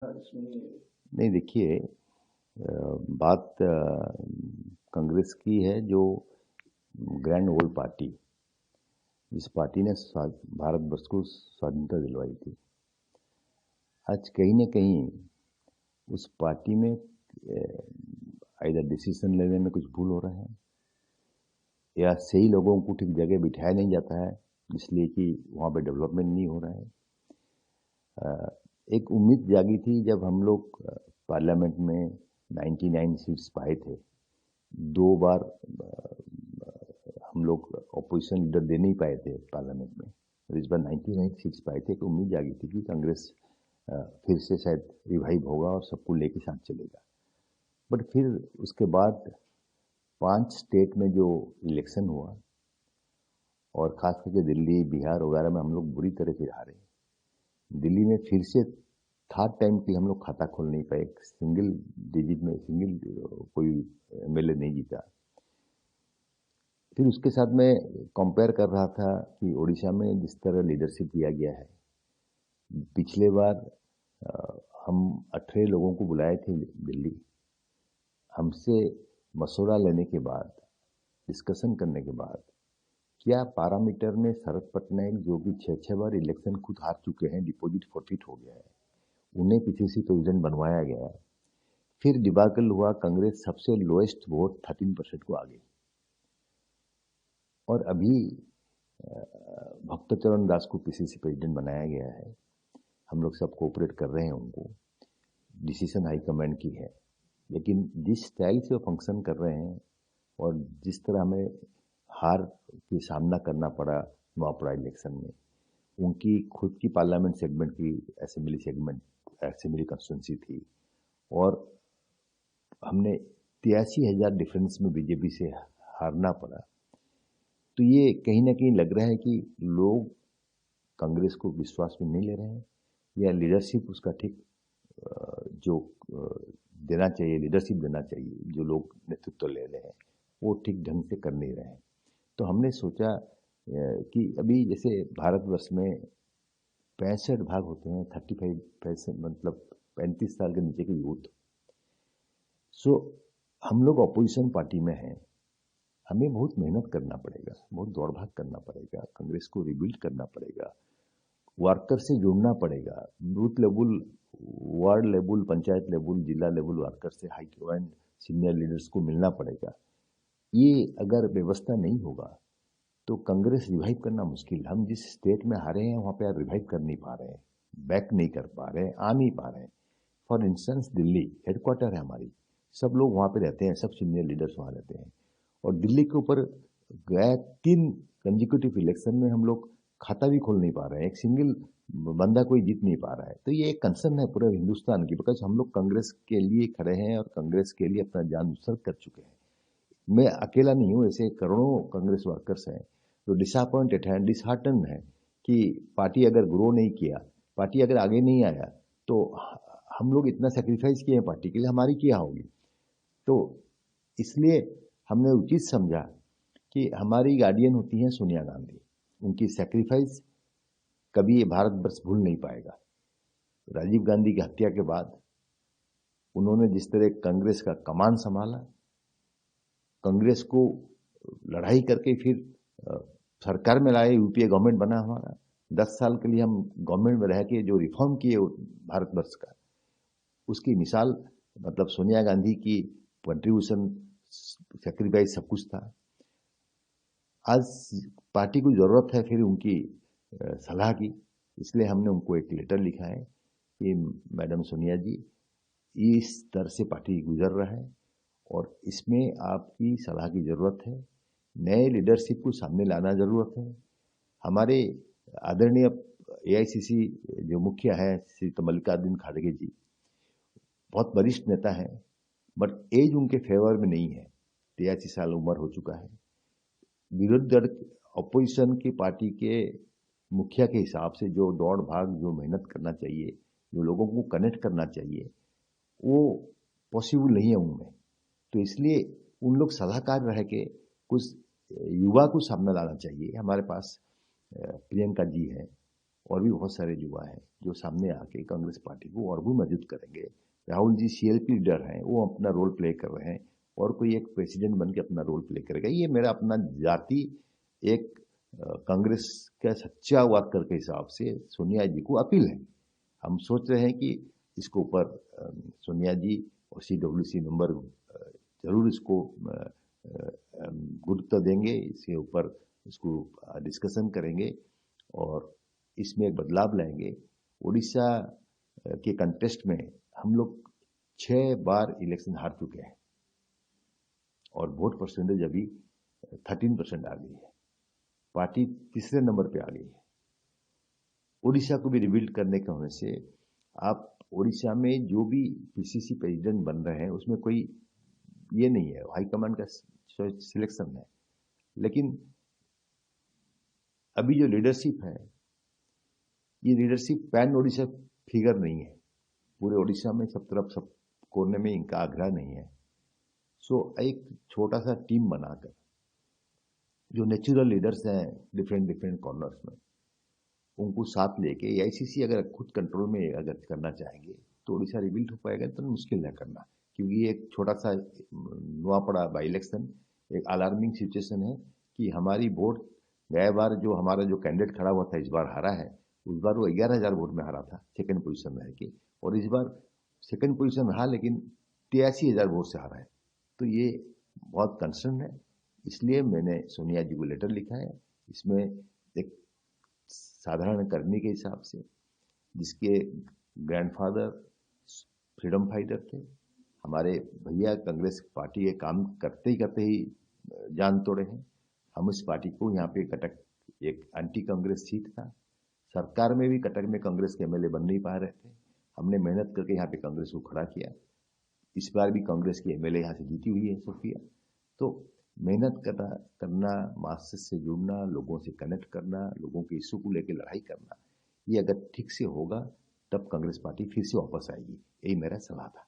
नहीं, देखिए, बात कांग्रेस की है, जो ग्रैंड ओल्ड पार्टी, जिस पार्टी ने भारतवर्ष को स्वाधीनता दिलवाई थी। आज कहीं न कहीं उस पार्टी में आइदर डिसीजन लेने में कुछ भूल हो रहा है, या सही लोगों को ठीक जगह बिठाया नहीं जाता है, इसलिए कि वहाँ पे डेवलपमेंट नहीं हो रहा है। एक उम्मीद जागी थी जब हम लोग पार्लियामेंट में 99 सीट्स पाए थे। 2 बार हम लोग ऑपोजिशन लीडर दे नहीं पाए थे पार्लियामेंट में, और इस बार 99 सीट्स पाए थे। तो उम्मीद जागी थी कि कांग्रेस फिर से शायद रिवाइव होगा और सबको लेके साथ चलेगा। बट फिर उसके बाद 5 स्टेट में जो इलेक्शन हुआ, और खास करके दिल्ली, बिहार वगैरह में हम लोग बुरी तरह से हारे। दिल्ली में फिर से थर्ड टाइम की हम लोग खाता खोल नहीं पाए। सिंगल डिजिट में कोई एमएलए नहीं जीता। फिर उसके साथ मैं कंपेयर कर रहा था कि उड़ीसा में जिस तरह लीडरशिप दिया गया है, पिछले बार हम 18 लोगों को बुलाए थे दिल्ली। हमसे मशवरा लेने के बाद, डिस्कशन करने के बाद, क्या पैरामीटर में शरद पटनायक, जो कि 6-6 बार इलेक्शन खुद हार चुके हैं, डिपॉजिट फोर्फिट हो गया है, उन्हें पीसीसी प्रेसिडेंट बनवाया गया। फिर डिबाकल हुआ, कांग्रेस सबसे लोएस्ट वोट 13% को आ गई। और अभी भक्त चरण दास को पीसीसी प्रेसिडेंट बनाया गया है। हम लोग सब कोऑपरेट कर रहे हैं उनको। डिसीजन हाईकमांड की है, लेकिन जिस स्टाइल से वो फंक्शन कर रहे हैं और जिस तरह हमें हार की सामना करना पड़ा नवापड़ा इलेक्शन में, उनकी खुद की पार्लियामेंट सेगमेंट की असेंबली कंस्टिट्यूंसी थी, और हमने 83,000 डिफरेंस में बीजेपी से हारना पड़ा। तो ये कहीं ना कहीं लग रहा है कि लोग कांग्रेस को विश्वास में नहीं ले रहे हैं, या लीडरशिप उसका ठीक जो देना चाहिए, लीडरशिप देना चाहिए, जो लोग नेतृत्व ले रहे हैं, वो ठीक ढंग से कर नहीं रहे हैं। तो हमने सोचा कि अभी जैसे भारतवर्ष में 65 भाग होते हैं, 35%, मतलब 35 साल के नीचे के यूथ। सो हम लोग अपोजिशन पार्टी में हैं। हमें बहुत मेहनत करना पड़ेगा, बहुत दौड़ भाग करना पड़ेगा, कांग्रेस को रिबिल्ड करना पड़ेगा, वर्कर से जुड़ना पड़ेगा, booth level, ward level, panchayat level, जिला लेवल वर्कर से हाई कमांड, सीनियर लीडर्स को मिलना पड़ेगा। ये अगर व्यवस्था नहीं होगा तो कांग्रेस रिवाइव करना मुश्किल। हम जिस स्टेट में हारे हैं वहाँ पे रिवाइव कर नहीं पा रहे हैं, बैक नहीं कर पा रहे हैं, आ नहीं पा रहे हैं। फॉर इंस्टेंस, दिल्ली हेडक्वार्टर है हमारी, सब लोग वहाँ पे रहते हैं, सब सीनियर लीडर्स वहाँ रहते हैं। और दिल्ली के ऊपर गया 3 कंजिक्यूटिव इलेक्शन में हम लोग खाता भी खोल नहीं पा रहे हैं, एक सिंगल बंदा कोई जीत नहीं पा रहा है। तो ये एक कंसर्न है पूरे हिंदुस्तान की, बिकॉज हम लोग कांग्रेस के लिए खड़े हैं और कांग्रेस के लिए अपना जान उत्सर्ग कर चुके हैं। मैं अकेला नहीं हूँ, ऐसे करोड़ों कांग्रेस वर्कर्स हैं जो डिसअपॉइंटेड हैं, डिसहार्टन है कि पार्टी अगर ग्रो नहीं किया, पार्टी अगर आगे नहीं आया, तो हम लोग इतना सेक्रीफाइस किए हैं पार्टी के लिए, हमारी क्या होगी। तो इसलिए हमने उचित समझा कि हमारी गार्डियन होती हैं सोनिया गांधी। उनकी सेक्रीफाइस कभी ये भारतवर्ष भूल नहीं पाएगा। राजीव गांधी की हत्या के बाद उन्होंने जिस तरह कांग्रेस का कमान संभाला, कांग्रेस को लड़ाई करके फिर सरकार में लाए, यूपीए गवर्नमेंट बना हमारा। 10 साल के लिए हम गवर्नमेंट में रह के जो रिफॉर्म किए भारतवर्ष का, उसकी मिसाल, मतलब सोनिया गांधी की कंट्रीब्यूशन, सेक्रीफाइस सब कुछ था। आज पार्टी को जरूरत है फिर उनकी सलाह की, इसलिए हमने उनको एक लेटर लिखा है कि मैडम सोनिया जी, इस तरह से पार्टी गुजर रहा है और इसमें आपकी सलाह की जरूरत है। नए लीडरशिप को सामने लाना जरूरत है। हमारे आदरणीय एआईसीसी जो मुखिया है श्री मल्लिकार्जुन खड़गे जी, बहुत वरिष्ठ नेता हैं, बट एज उनके फेवर में नहीं है। 83 साल उम्र हो चुका है। विरोधी दल, अपोजिशन की पार्टी के मुखिया के हिसाब से जो दौड़ भाग, जो मेहनत करना चाहिए, जो लोगों को कनेक्ट करना चाहिए, वो पॉसिबल नहीं है उनमें। तो इसलिए उन लोग सलाहकार रह के कुछ युवा को सामने लाना चाहिए। हमारे पास प्रियंका जी हैं, और भी बहुत सारे युवा हैं जो सामने आके कांग्रेस पार्टी को और भी मजबूत करेंगे। राहुल जी सीएलपी लीडर हैं, वो अपना रोल प्ले कर रहे हैं और कोई एक प्रेसिडेंट बन के अपना रोल प्ले करेगा। ये मेरा अपना जाति एक कांग्रेस का सच्चा वर्कर के हिसाब से सोनिया जी को अपील है। हम सोच रहे हैं कि इसको ऊपर सोनिया जी और CWC मेंबर जरूर इसको गुरुत्व देंगे, इसके ऊपर इसको डिस्कशन करेंगे और इसमें एक बदलाव लाएंगे। उड़ीसा के कंटेस्ट में हम लोग 6 बार इलेक्शन हार चुके हैं और वोट परसेंटेज अभी 13% आ गई है। पार्टी तीसरे नंबर पे आ गई है। उड़ीसा को भी रिबिल्ड करने के होने से आप उड़ीसा में जो भी PCC प्रेसिडेंट बन रहे हैं उसमें कोई ये नहीं है, हाईकमांड का सिलेक्शन है। लेकिन अभी जो लीडरशिप है, ये लीडरशिप पैन उड़ीसा फिगर नहीं है। पूरे उड़ीसा में सब तरफ सब कोने में इनका आग्रह नहीं है। सो एक छोटा सा टीम बनाकर जो नेचुरल लीडर्स हैं डिफरेंट कॉर्नर्स में, उनको साथ लेके AICC अगर खुद कंट्रोल में अगर करना चाहेंगे तो उड़ीसा रिबिल्ड हो पाएगा। तो मुश्किल है करना, क्योंकि ये एक छोटा सा नुआपड़ा बाई इलेक्शन एक अलार्मिंग सिचुएशन है कि हमारी वोट गए बार जो हमारा जो कैंडिडेट खड़ा हुआ था इस बार हारा है। उस बार वो 11,000 वोट में हारा था सेकंड पोजीशन में रह के, और इस बार सेकंड पोजीशन में हारा लेकिन 83,000 वोट से हारा है। तो ये बहुत कंसर्न है। इसलिए मैंने सोनिया जी को लेटर लिखा है। इसमें एक साधारण कर्मी के हिसाब से, जिसके ग्रैंडफादर फ्रीडम फाइटर थे, हमारे भैया कांग्रेस पार्टी के काम करते ही जान तोड़े हैं। हम इस पार्टी को यहाँ पे कटक एक एंटी कांग्रेस सीट था, सरकार में भी कटक में कांग्रेस के MLA बन नहीं पा रहे थे। हमने मेहनत करके यहाँ पे कांग्रेस को खड़ा किया। इस बार भी कांग्रेस की MLA यहाँ से जीती हुई है सोफिया। तो मेहनत करना, मार्क्सिस्ट से जुड़ना, लोगों से कनेक्ट करना, लोगों के इशू को लेकर लड़ाई करना, ये अगर ठीक से होगा तब कांग्रेस पार्टी फिर से वापस आएगी। यही मेरा सलाह था।